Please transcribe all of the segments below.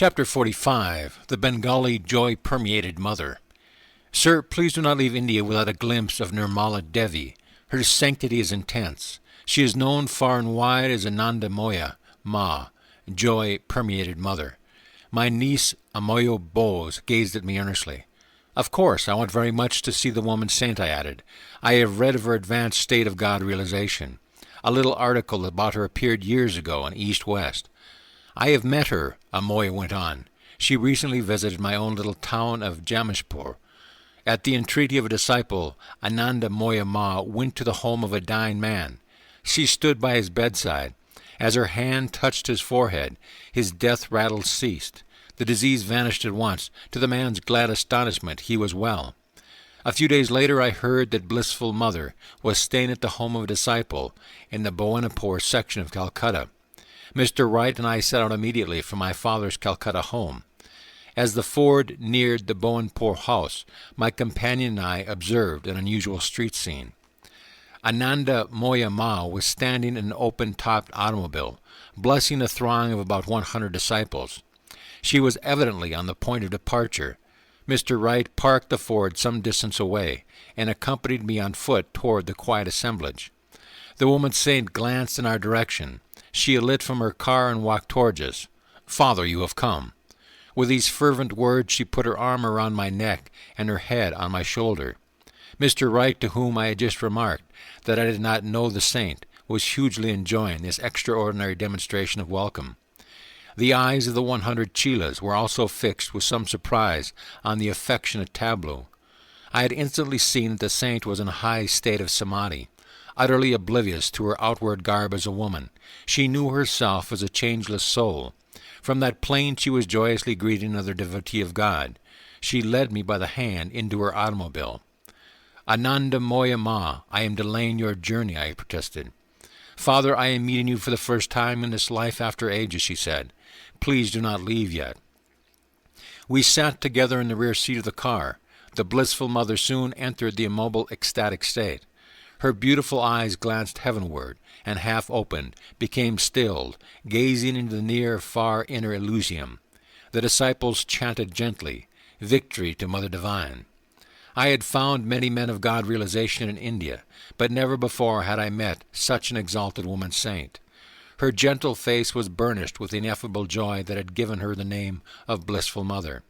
Chapter 45, The Bengali Joy-Permeated Mother. Sir, please do not leave India without a glimpse of NIRMALA Devi. Her sanctity is intense. She is known far and wide as AnandaMayi Ma, Joy-Permeated Mother. My niece, Amoyo Bose, gazed at me earnestly. Of course, I want very much to see the woman saint, I added. I have read of her advanced state of God realization. A little article about her appeared years ago in East West. I have met her, Amoy went on. She recently visited my own little town of Jamshedpur. At the entreaty of a disciple, AnandaMayi Ma went to the home of a dying man. She stood by his bedside. As her hand touched his forehead, his death rattle ceased. The disease vanished at once. To the man's glad astonishment, he was well. A few days later I heard that blissful mother was staying at the home of a disciple in the Bhawanipur section of Calcutta. Mr. Wright and I set out immediately for my father's Calcutta home. As the Ford neared the Bhawanipur house, my companion and I observed an unusual street scene. AnandaMayi Ma was standing in an open-topped automobile, blessing a throng of about 100 disciples. She was evidently on the point of departure. Mr. Wright parked the Ford some distance away and accompanied me on foot toward the quiet assemblage. The woman saint glanced in our direction. She alit from her car and walked towards us. "Father, you have come." With these fervent words she put her arm around my neck and her head on my shoulder. Mr. Wright, to whom I had just remarked that I did not know the saint, was hugely enjoying this extraordinary demonstration of welcome. The eyes of the 100 chelas were also fixed with some surprise on the affectionate tableau. I had instantly seen that the saint was in a high state of samadhi, utterly oblivious to her outward garb as a woman. She knew herself as a changeless soul. From that plane she was joyously greeting another devotee of God. She led me by the hand into her automobile. "AnandaMayi Ma, I am delaying your journey," I protested. "Father, I am meeting you for the first time in this life after ages," she said. "Please do not leave yet." We sat together in the rear seat of the car. The blissful mother soon entered the immobile, ecstatic state. Her beautiful eyes glanced heavenward, and half opened, became stilled, gazing into the near, far inner Elysium. The disciples chanted gently, "Victory to Mother Divine." I had found many men of God realization in India, but never before had I met such an exalted woman saint. Her gentle face was burnished with the ineffable joy that had given her the name of Blissful Mother.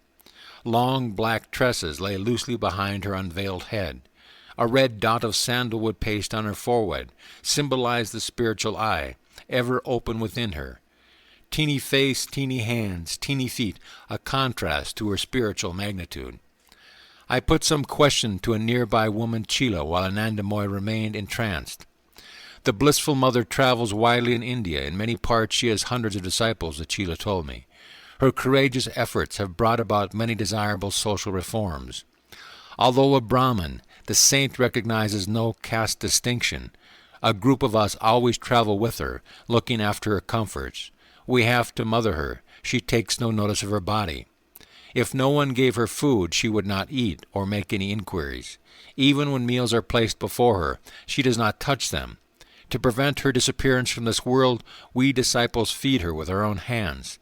Long black tresses lay loosely behind her unveiled head. A red dot of sandalwood paste on her forehead symbolized the spiritual eye, ever open within her. Teeny face, teeny hands, teeny feet, a contrast to her spiritual magnitude. I put some question to a nearby woman Chela while AnandaMayi remained entranced. The blissful mother travels widely in India. In many parts she has hundreds of disciples, the Chela told me. Her courageous efforts have brought about many desirable social reforms. Although a Brahmin, the saint recognizes no caste distinction. A group of us always travel with her, looking after her comforts. We have to mother her. She takes no notice of her body. If no one gave her food, she would not eat or make any inquiries. Even when meals are placed before her, she does not touch them. To prevent her disappearance from this world, we disciples feed her with our own hands.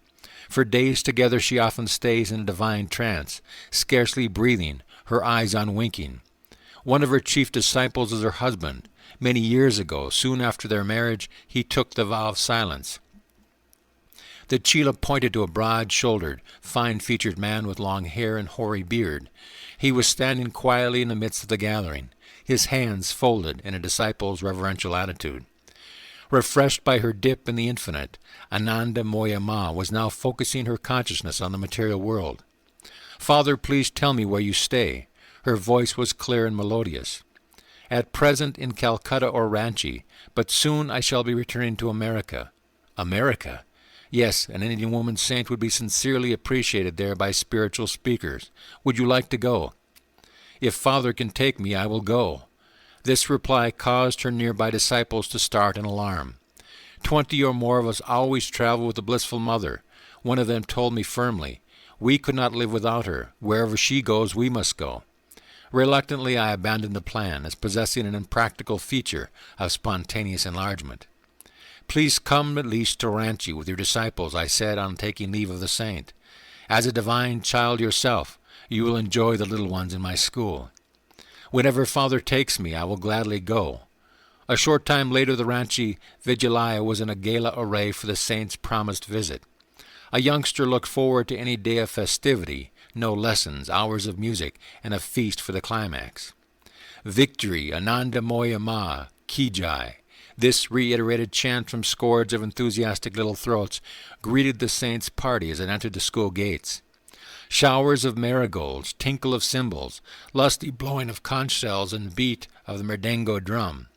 For days together she often stays in a divine trance, scarcely breathing, her eyes unwinking. One of her chief disciples is her husband. Many years ago, soon after their marriage, he took the vow of silence. The Chela pointed to a broad-shouldered, fine-featured man with long hair and hoary beard. He was standing quietly in the midst of the gathering, his hands folded in a disciple's reverential attitude. Refreshed by her dip in the infinite, AnandaMayi Ma was now focusing her consciousness on the material world. "Father, please tell me where you stay." Her voice was clear and melodious. "At present in Calcutta or Ranchi, but soon I shall be returning to America." "America?" "Yes, an Indian woman saint would be sincerely appreciated there by spiritual speakers. Would you like to go?" "If Father can take me, I will go." This reply caused her nearby disciples to start in alarm. 20 or more of us always travel with the Blissful Mother. One of them told me firmly, "We could not live without her. Wherever she goes, we must go." Reluctantly, I abandoned the plan as possessing an impractical feature of spontaneous enlargement. Please come at least to Ranchi with your disciples, I said on taking leave of the saint. As a divine child yourself, you will enjoy the little ones in my school. Whenever Father takes me, I will gladly go. A short time later, the Ranchi Vidyalaya was in a gala array for the saint's promised visit. A youngster looked forward to any day of festivity, no lessons, hours of music, and a feast for the climax. Victory, AnandaMayi Ma, Ki Jai. This reiterated chant from scores of enthusiastic little throats greeted the saint's party as it entered the school gates. Showers of marigolds, tinkle of cymbals, lusty blowing of conch shells, and beat of the merdengo drum.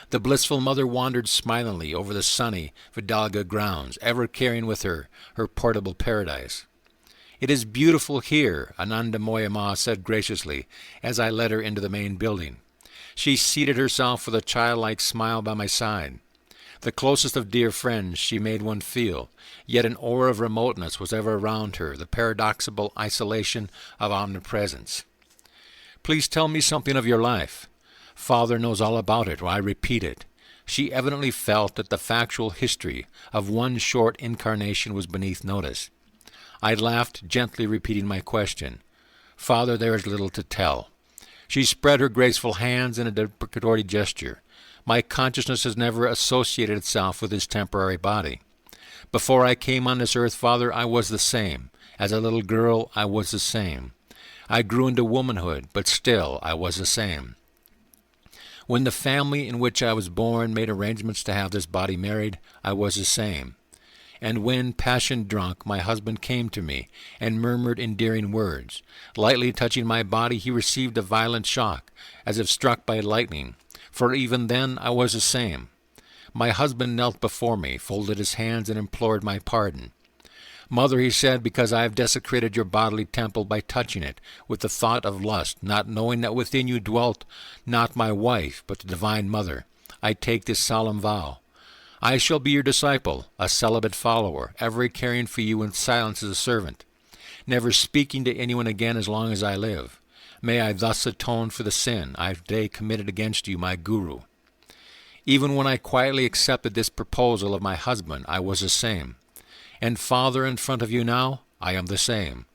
The blissful mother wandered smilingly over the sunny Vidalga grounds, ever carrying with her her portable paradise. It is beautiful here, AnandaMayi Ma said graciously as I led her into the main building. She seated herself with a childlike smile by my side. The closest of dear friends she made one feel, yet an aura of remoteness was ever around her, the paradoxical isolation of omnipresence. Please tell me something of your life. Father knows all about it, or I repeat it. She evidently felt that the factual history of one short incarnation was beneath notice. I laughed, gently repeating my question. Father, there is little to tell. She spread her graceful hands in a deprecatory gesture. My consciousness has never associated itself with this temporary body. Before I came on this earth, Father, I was the same. As a little girl, I was the same. I grew into womanhood, but still I was the same. When the family in which I was born made arrangements to have this body married, I was the same. And when, passion-drunk, my husband came to me and murmured endearing words, lightly touching my body, he received a violent shock, as if struck by lightning, for even then I was the same. My husband knelt before me, folded his hands, and implored my pardon. Mother, he said, because I have desecrated your bodily temple by touching it with the thought of lust, not knowing that within you dwelt not my wife, but the Divine Mother, I take this solemn vow. I shall be your disciple, a celibate follower, ever caring for you in silence as a servant, never speaking to anyone again as long as I live. May I thus atone for the sin I have today committed against you, my Guru. Even when I quietly accepted this proposal of my husband, I was the same. And Father, in front of you now, I am the same.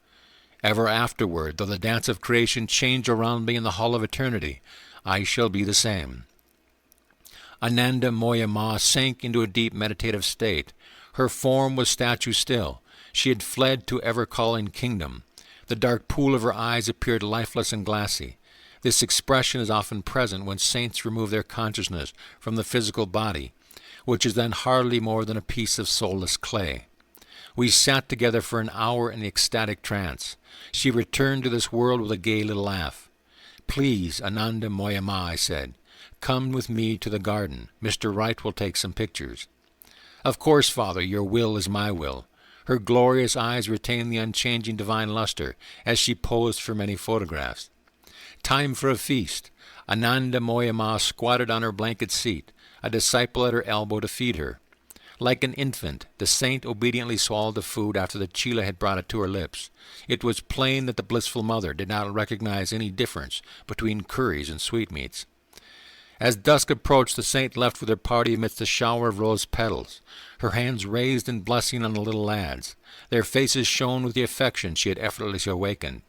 Ever afterward, though the dance of creation change around me in the hall of eternity, I shall be the same. AnandaMayi Ma sank into a deep meditative state. Her form was statue still. She had fled to ever-calling kingdom. The dark pool of her eyes appeared lifeless and glassy. This expression is often present when saints remove their consciousness from the physical body, which is then hardly more than a piece of soulless clay. We sat together for an hour in the ecstatic trance. She returned to this world with a gay little laugh. Please, AnandaMayi Ma, I said, come with me to the garden. Mr. Wright will take some pictures. Of course, Father, your will is my will. Her glorious eyes retained the unchanging divine luster as she posed for many photographs. Time for a feast. AnandaMayi Ma squatted on her blanket seat, a disciple at her elbow to feed her. Like an infant, the saint obediently swallowed the food after the chela had brought it to her lips. It was plain that the blissful mother did not recognize any difference between curries and sweetmeats. As dusk approached, the saint left with her party amidst a shower of rose petals, her hands raised in blessing on the little lads. Their faces shone with the affection she had effortlessly awakened.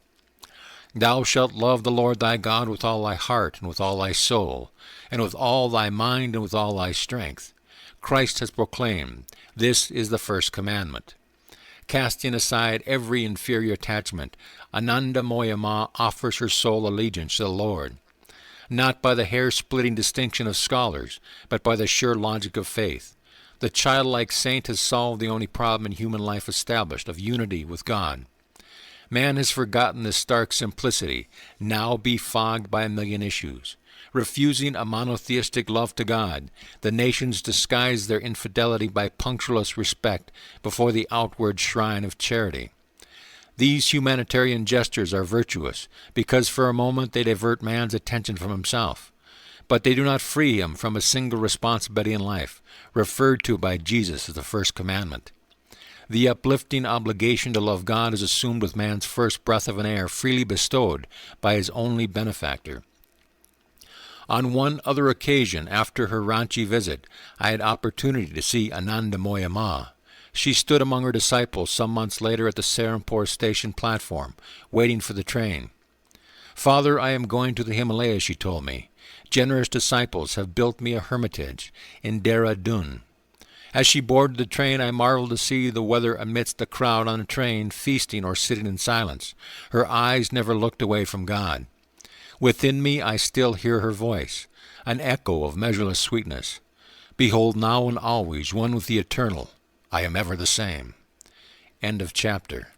Thou shalt love the Lord thy God with all thy heart, and with all thy soul, and with all thy mind, and with all thy strength. Christ has proclaimed, this is the first commandment. Casting aside every inferior attachment, AnandaMayi Ma offers her sole allegiance to the Lord. Not by the hair-splitting distinction of scholars, but by the sure logic of faith. The childlike saint has solved the only problem in human life established, of unity with God. Man has forgotten this stark simplicity, now befogged by a million issues. Refusing a monotheistic love to God, the nations disguise their infidelity by punctilious respect before the outward shrine of charity. These humanitarian gestures are virtuous, because for a moment they divert man's attention from himself. But they do not free him from a single responsibility in life, referred to by Jesus as the first commandment. The uplifting obligation to love God is assumed with man's first breath of an air freely bestowed by his only benefactor. On one other occasion, after her Ranchi visit, I had opportunity to see AnandaMayi Ma. She stood among her disciples some months later at the Serampore station platform, waiting for the train. "Father, I am going to the Himalayas," she told me. "Generous disciples have built me a hermitage in Dehradun." As she boarded the train, I marveled to see the whether amidst the crowd on the train, feasting or sitting in silence. Her eyes never looked away from God. Within me I still hear her voice, an echo of measureless sweetness. "Behold, now and always, one with the Eternal, I am ever the same." End of chapter.